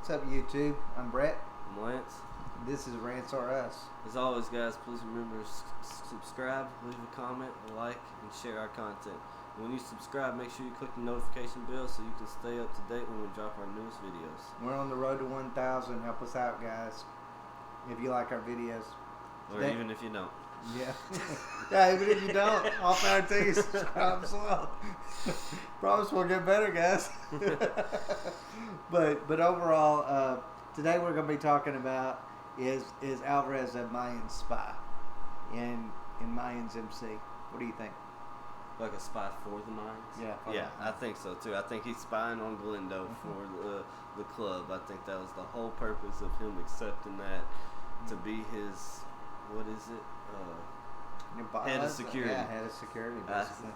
What's up, YouTube? I'm Brett. I'm Lance. This is Rants or Us. As always, guys, please remember to subscribe, leave a comment, a like, and share our content. And when you subscribe, make sure you click the notification bell so you can stay up to date when we drop our newest videos. We're on the road to 1,000. Help us out, guys. If you like our videos. Or even if you don't. Yeah. Yeah, even if you don't, off our you subscribe as well. Promise we'll get better, guys. But overall, today we're going to be talking about is Alvarez a Mayan spy in Mayans M.C. What do you think? Like a spy for the Mayans? Yeah, I think so too. I think he's spying on Galindo for the club. I think that was the whole purpose of him accepting that to be his, what is it? Head of security. Yeah, head of security, basically.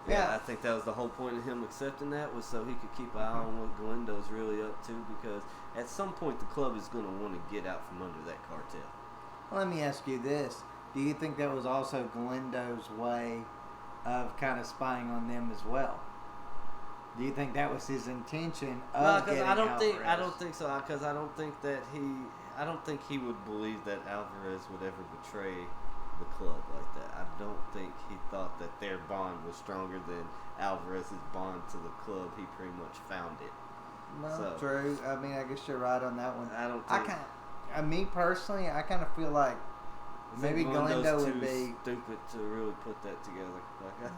I think that was the whole point of him accepting that, was so he could keep an eye on what Galindo's really up to, because at some point the club is going to want to get out from under that cartel. Well, let me ask you this. Do you think that was also Galindo's way of kind of spying on them as well? Do you think that was his intention of getting Alvarez? I don't think so, because I don't think he would believe that Alvarez would ever betray the club like that. I don't think he thought that their bond was stronger than Alvarez's bond to the club. He pretty much found it. No, true. I mean, I guess you're right on that one. I don't think... me personally, I kind of feel like maybe Galindo would be stupid to really put that together.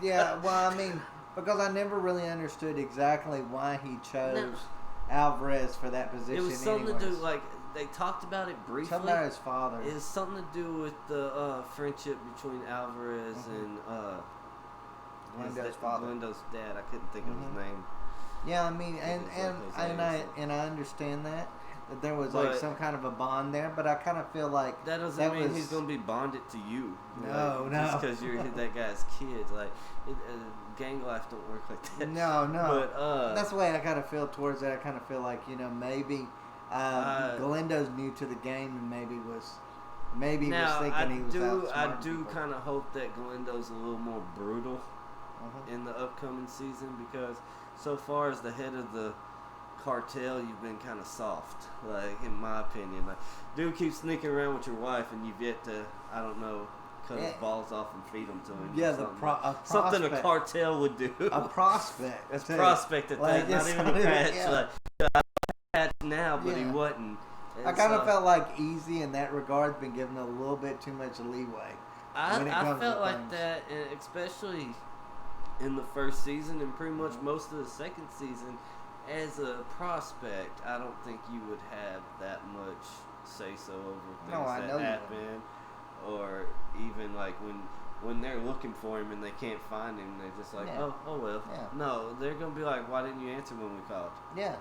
Yeah, well, I mean, because I never really understood exactly why he chose Alvarez for that position. It was something to do, like, they talked about it briefly. Something about his father. It was something to do with the friendship between Alvarez and Galindo's father. Galindo's dad. I couldn't think of his name. Yeah, I mean, and I understand that there was like some kind of a bond there, but I kind of feel like that doesn't mean he's gonna be bonded to you. No, just because you're that guy's kid. Like, gang life don't work like that. No. But that's the way I kind of feel towards that. I kind of feel like, maybe Galindo's new to the game, and maybe he was thinking he was outsmarting I do people. kind of hope that Galindo's a little more brutal in the upcoming season, because so far as the head of the cartel, you've been kind of soft, like, in my opinion. Like, dude keeps sneaking around with your wife, and you've yet to, I don't know, cut his balls off and feed them to him. Yeah, something a cartel would do. A prospect. A prospect at that, not even a patch. Yeah. Like, I patch now, but he wasn't. And I kind of felt like Easy in that regard been given a little bit too much leeway. I felt like that, and especially in the first season and pretty much most of the second season. As a prospect, I don't think you would have that much say-so over things that happen, or even like when they're looking for him and they can't find him, they're just like, oh well. Yeah. No, they're gonna be like, why didn't you answer when we called? Yeah,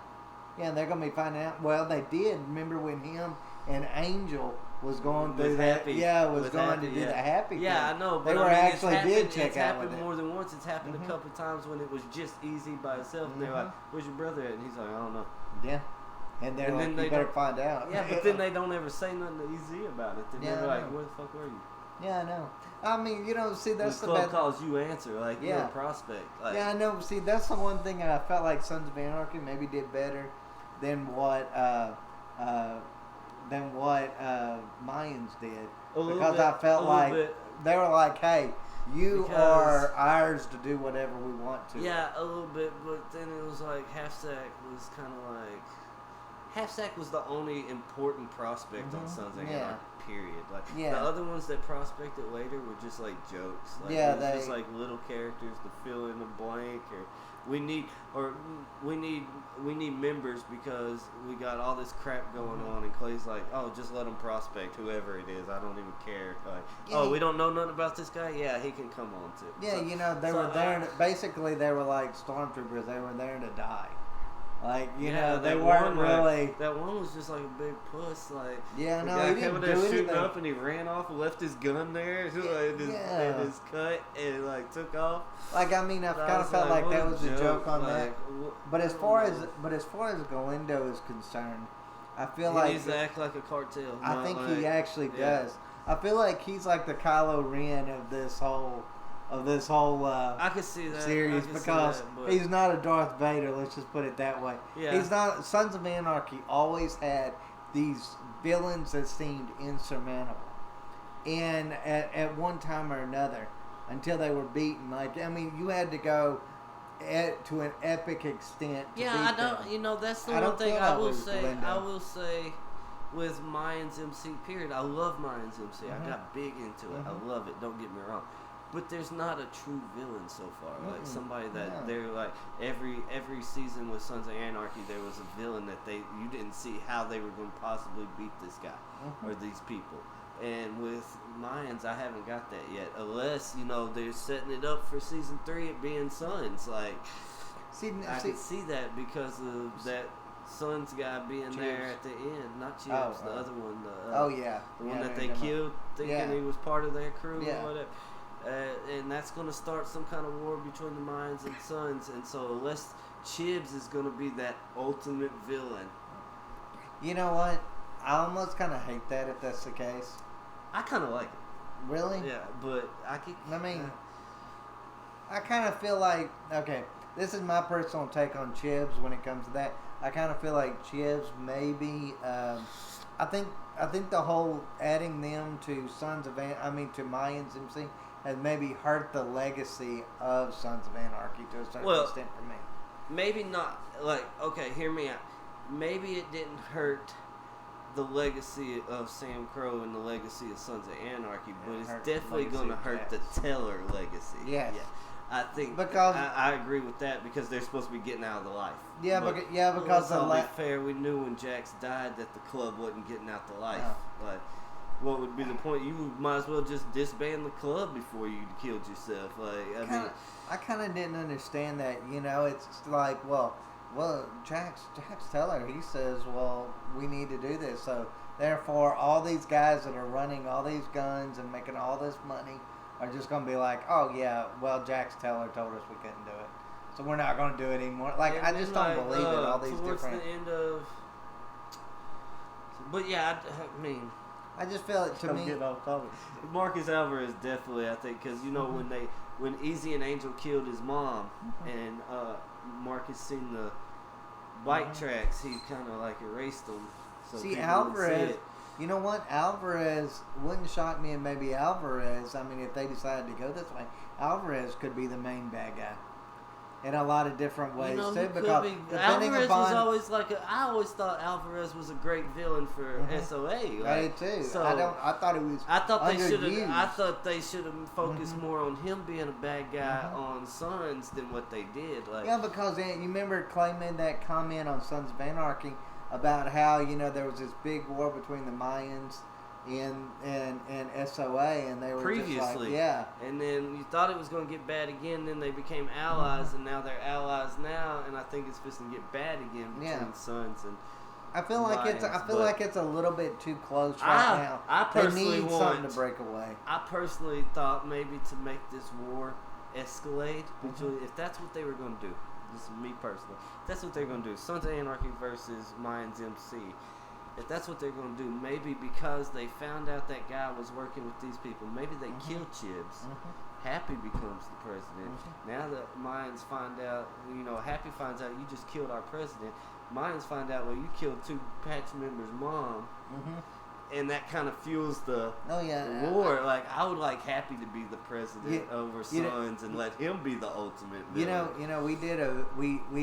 and they're gonna be finding out. Well, they did. Remember when him and Angel was going through that? Yeah, was going to do the happy thing. Yeah, I know. But they were actually did check out with it. It's happened more than once. It's happened a couple times when it was just Easy by itself, and they're like, "Where's your brother at?" And he's like, "I don't know." Yeah, and they're like, "You better find out." Yeah, but then they don't ever say nothing to Easy about it. They're like, "Where the fuck were you?" Yeah, I know. I mean, see, that's the club calls you answer, like, you're a prospect. Like, yeah, I know. See, that's the one thing I felt like Sons of Anarchy maybe did better than what Mayans did, because I felt like they were like, "Hey, you are ours to do whatever we want to." Yeah, a little bit, but then it was like Half-Sack was kind of like Half-Sack was the only important prospect on Sons of Anarchy. Period. Like the other ones that prospected later were just like jokes. Like, just like little characters to fill in the blank, or we need members because we got all this crap going on, and Clay's like, oh, just let him prospect whoever it is. I don't even care. Like, we don't know nothing about this guy. Yeah, he can come on too. Yeah, they were there. Basically, they were like stormtroopers. They were there to die. Like, they weren't really. That one was just like a big puss. Like, he didn't do anything. Shooting up, and he ran off and left his gun there, and his cut, and like took off. Like, I mean, I kind of felt like that was a joke on that. But as far as Galindo is concerned, I feel like he needs to act like a cartel. I think he actually does. I feel like he's like the Kylo Ren of this whole of this whole I could see that series because he's not a Darth Vader. Let's just put it that way. Yeah. He's not. Sons of Anarchy always had these villains that seemed insurmountable, and at one time or another, until they were beaten. Like, I mean, you had to go to an epic extent. I don't. Them. You know, that's the one thing I will say. Galindo. I will say, with Mayans MC, period. I love Mayans MC. I got big into it. I love it. Don't get me wrong. But there's not a true villain so far. Like somebody that they're like every season with Sons of Anarchy, there was a villain that you didn't see how they were going to possibly beat this guy or these people. And with Mayans, I haven't got that yet. Unless, you know, they're setting it up for season 3 it being Sons. Like, I can see that because of that Sons guy being Chibs. There at the end. Not Chibs, the other one. The one that they killed thinking he was part of their crew or whatever. And that's going to start some kind of war between the Mayans and Sons. And so unless Chibs is going to be that ultimate villain. You know what? I almost kind of hate that if that's the case. I kind of like it. Really? Yeah, but I kind of feel like, okay, this is my personal take on Chibs when it comes to that. I kind of feel like Chibs maybe, I think the whole adding them to to Mayans MC has maybe hurt the legacy of Sons of Anarchy to a certain extent for me. Maybe not. Like, okay, hear me out. Maybe it didn't hurt the legacy of Sam Crow and the legacy of Sons of Anarchy, but it's definitely going to hurt the Teller legacy. Yes. Yeah. I think because I agree with that because they're supposed to be getting out of the life. Yeah, because let's be fair, we knew when Jax died that the club wasn't getting out the life. No. Like, what would be the point? You might as well just disband the club before you killed yourself. Like, I kind of didn't understand that. You know, it's like, well, Jax Teller, he says, well, we need to do this. So therefore, all these guys that are running all these guns and making all this money are just going to be like, oh yeah, well, Jax Teller told us we couldn't do it, so we're not going to do it anymore. Like, I just don't believe it. All these towards different. The end of, but yeah, I mean. I just feel it to me. Marcus Alvarez definitely, I think, because you know when Easy and Angel killed his mom, and Marcus seen the bike tracks, he kind of like erased them. So see, Alvarez. You know what? Alvarez wouldn't shock me, and maybe Alvarez. I mean, if they decided to go this way, Alvarez could be the main bad guy. In a lot of different ways, too. Because Alvarez was always I always thought Alvarez was a great villain for SOA. Like, I did too. So I thought it was. I thought they should have focused more on him being a bad guy on Sons than what they did. Like, yeah, because you remember Clay made that comment on Sons of Anarchy about how there was this big war between the Mayans and SOA, and they were previously, just like, yeah. And then you thought it was going to get bad again. Then they became allies, and now they're allies now. And I think it's supposed to get bad again between Sons and. I feel like it's a little bit too close now. I personally need something to break away. I personally thought maybe to make this war escalate, if that's what they were going to do. This is me personally. If that's what they're going to do. Sons of Anarchy versus Mayans MC. If that's what they're going to do, maybe because they found out that guy was working with these people, maybe they kill Chibs. Happy becomes the president. Now that Mayans find out, Happy finds out you just killed our president. Mayans find out, well, you killed 2 patch members' mom. And that kind of fuels the war. Like, I would like Happy to be the president over Sons and let him be the ultimate villain. We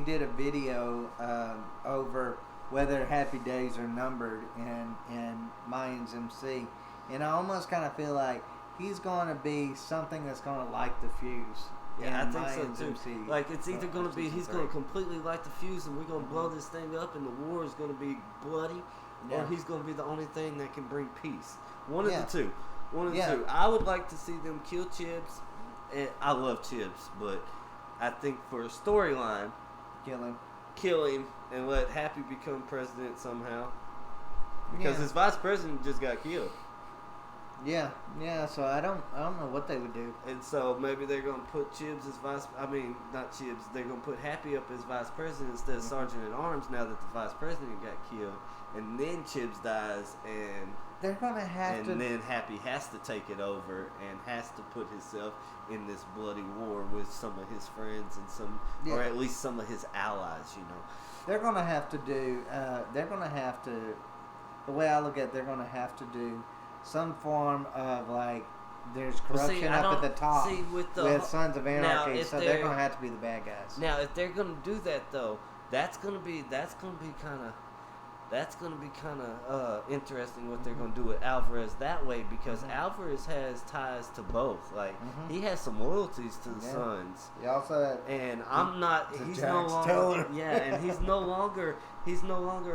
did a video over whether Happy Days are numbered in Mayans MC, and I almost kind of feel like he's going to be something that's going to light the fuse. Yeah, I think so too. MC, like, it's either going to be he's going to completely light the fuse and we're going to blow this thing up and the war is going to be bloody, or he's going to be the only thing that can bring peace. One of the two. One of the two. I would like to see them kill Chibs. And I love Chibs, but I think for a storyline, kill him and let Happy become president somehow. Because his vice president just got killed. Yeah. So I don't know what they would do. And so maybe they're gonna put Chibs as not Chibs. They're gonna put Happy up as vice president instead of sergeant at arms. Now that the vice president got killed, and then Chibs dies, and they're gonna have to. And then Happy has to take it over and has to put himself in this bloody war with some of his friends and or at least some of his allies. They're gonna have to do. They're gonna have to. The way I look at it, they're gonna have to do some form of like. There's corruption up at the top with Sons of Anarchy, so they're gonna have to be the bad guys. Now, if they're gonna do that though, that's gonna be kind of interesting what they're gonna do with Alvarez that way, because Alvarez has ties to both. Like he has some loyalties to the Sons. He also and I'm not. He's no longer. And he's no longer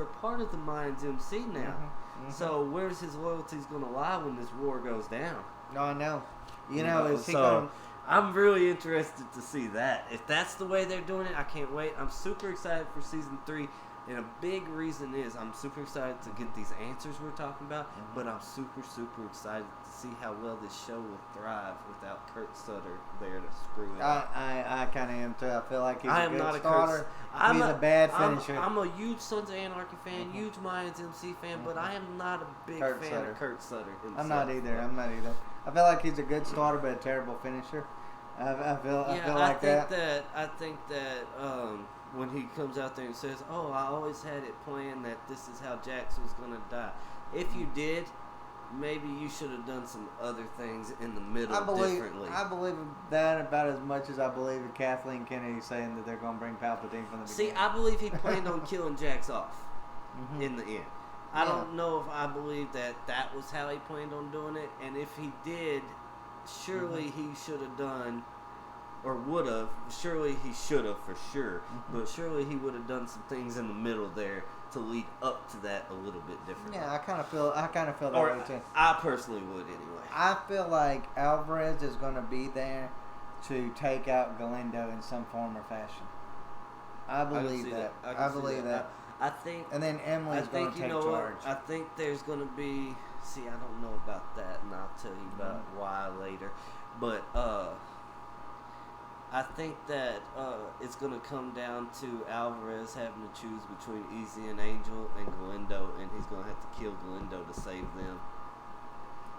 a part of the Mayans M.C. now. So where's his loyalties gonna lie when this war goes down? No, I know. I'm really interested to see that. If that's the way they're doing it, I can't wait. I'm super excited for season 3. And a big reason is I'm super excited to get these answers we're talking about, but I'm super, super excited to see how well this show will thrive without Kurt Sutter there to screw it up. I kind of am too. I feel like he's a good starter. He's a bad finisher. I'm a huge Sons of Anarchy fan, huge Mayans MC fan, but I am not a big fan of Kurt Sutter himself. I'm not either. I feel like he's a good starter, but a terrible finisher. I feel like that. I think that when he comes out there and says, "Oh, I always had it planned that this is how Jax was gonna die." If you did, maybe you should have done some other things in the middle differently. I believe that about as much as I believe in Kathleen Kennedy saying that they're gonna bring Palpatine from the beginning. See, I believe he planned on killing Jax off in the end. I don't know if I believe that was how he planned on doing it, and if he did, surely he should have done. Or would have. Surely he should have for sure. But surely he would have done some things in the middle there to lead up to that a little bit differently. Yeah, I kind of feel that way too. I personally would anyway. I feel like Alvarez is going to be there to take out Galindo in some form or fashion. I believe that. I believe that. I think. And then Emily's going to take charge. I think there's going to be. See, I don't know about that, and I'll tell you about why later. But I think that it's going to come down to Alvarez having to choose between Easy and Angel and Galindo, and he's going to have to kill Galindo to save them.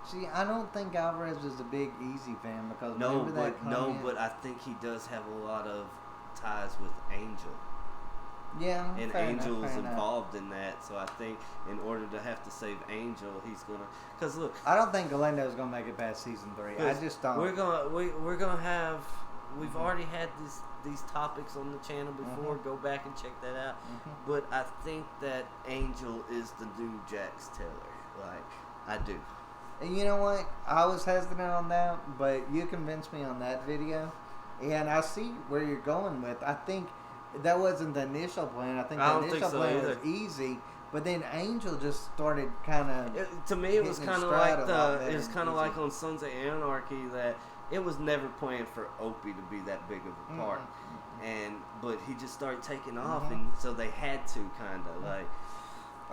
See, I don't think Alvarez is a big Easy fan because but I think he does have a lot of ties with Angel. Yeah, and Angel's involved in that, so I think in order to have to save Angel, he's gonna. Because look, I don't think Galindo's gonna make it past season 3. I just don't. We're gonna have. We've already had these topics on the channel before. Go back and check that out. But I think that Angel is the new Jax Taylor. Like, I do. And you know what? I was hesitant on that, but you convinced me on that video. And I see where you're going with. I think that wasn't the initial plan. I think the initial plan was Easy. But then Angel just started kind of. To me, it was kind of like like on Sons of Anarchy that. It was never planned for Opie to be that big of a part, but he just started taking off, and so they had to kind of like.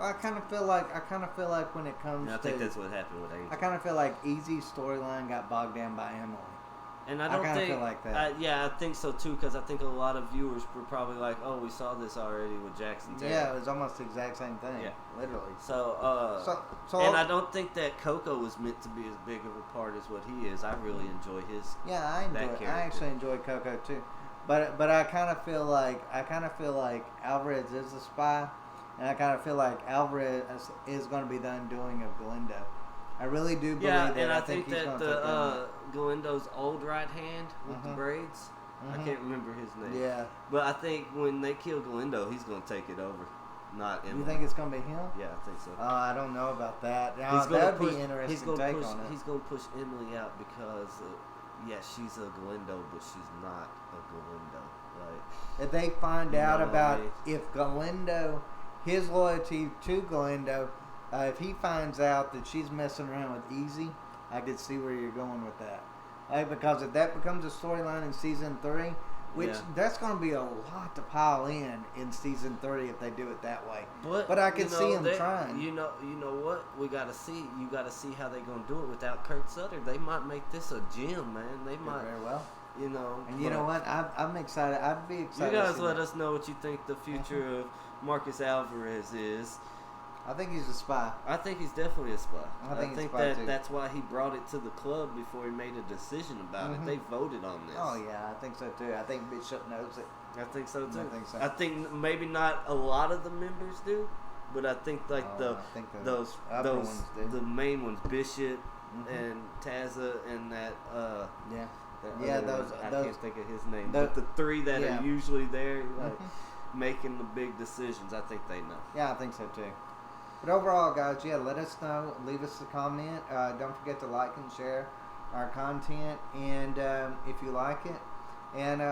I kind of feel like when it comes to. I think that's what happened with Angel. I kind of feel like Easy's storyline got bogged down by Emily. And I don't think, feel like that. I think so too, because I think a lot of viewers were probably like, "Oh, we saw this already with Jackson Taylor." Yeah, it was almost the exact same thing. Yeah, literally. So and I don't think that Coco was meant to be as big of a part as what he is. I really enjoy his. Yeah, I actually enjoy Coco too, but I kind of feel like Alvarez is a spy, and I kind of feel like Alvarez is going to be the undoing of Galindo. I really do believe that. And I think that Galindo's old right hand with the braids, I can't remember his name. Yeah. But I think when they kill Galindo, he's going to take it over, not Emily. You think it's going to be him? Yeah, I think so. I don't know about that. That would be interesting take on it. He's going to push Emily out because, she's a Galindo, but she's not a Galindo. Like, if they find out about if Galindo, his loyalty to Galindo, if he finds out that she's messing around with Easy, I could see where you're going with that. Because if that becomes a storyline in season 3, that's going to be a lot to pile in season 3 if they do it that way. But I could see them trying. You know what? We got to see. You got to see how they're going to do it without Kurt Sutter. They might make this a gem, man. They might very well. And you know what? I'm excited. I'd be excited. You guys let us know what you think the future of Marcus Alvarez is. I think he's a spy. I think he's definitely a spy. I think that that's why he brought it to the club before he made a decision about it. They voted on this. Oh yeah, I think so too. I think Bishop knows it. I think so too. I think so. I think maybe not a lot of the members do, but I think like those ones do. The main ones, Bishop and Tazza and that those I can't think of his name. But the three that are usually there, like making the big decisions, I think they know. Yeah, I think so too. But overall, guys, let us know. Leave us a comment. Don't forget to like and share our content, and if you like it, and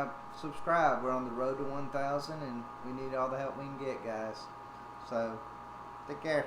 subscribe. We're on the road to 1,000, and we need all the help we can get, guys. So, take care.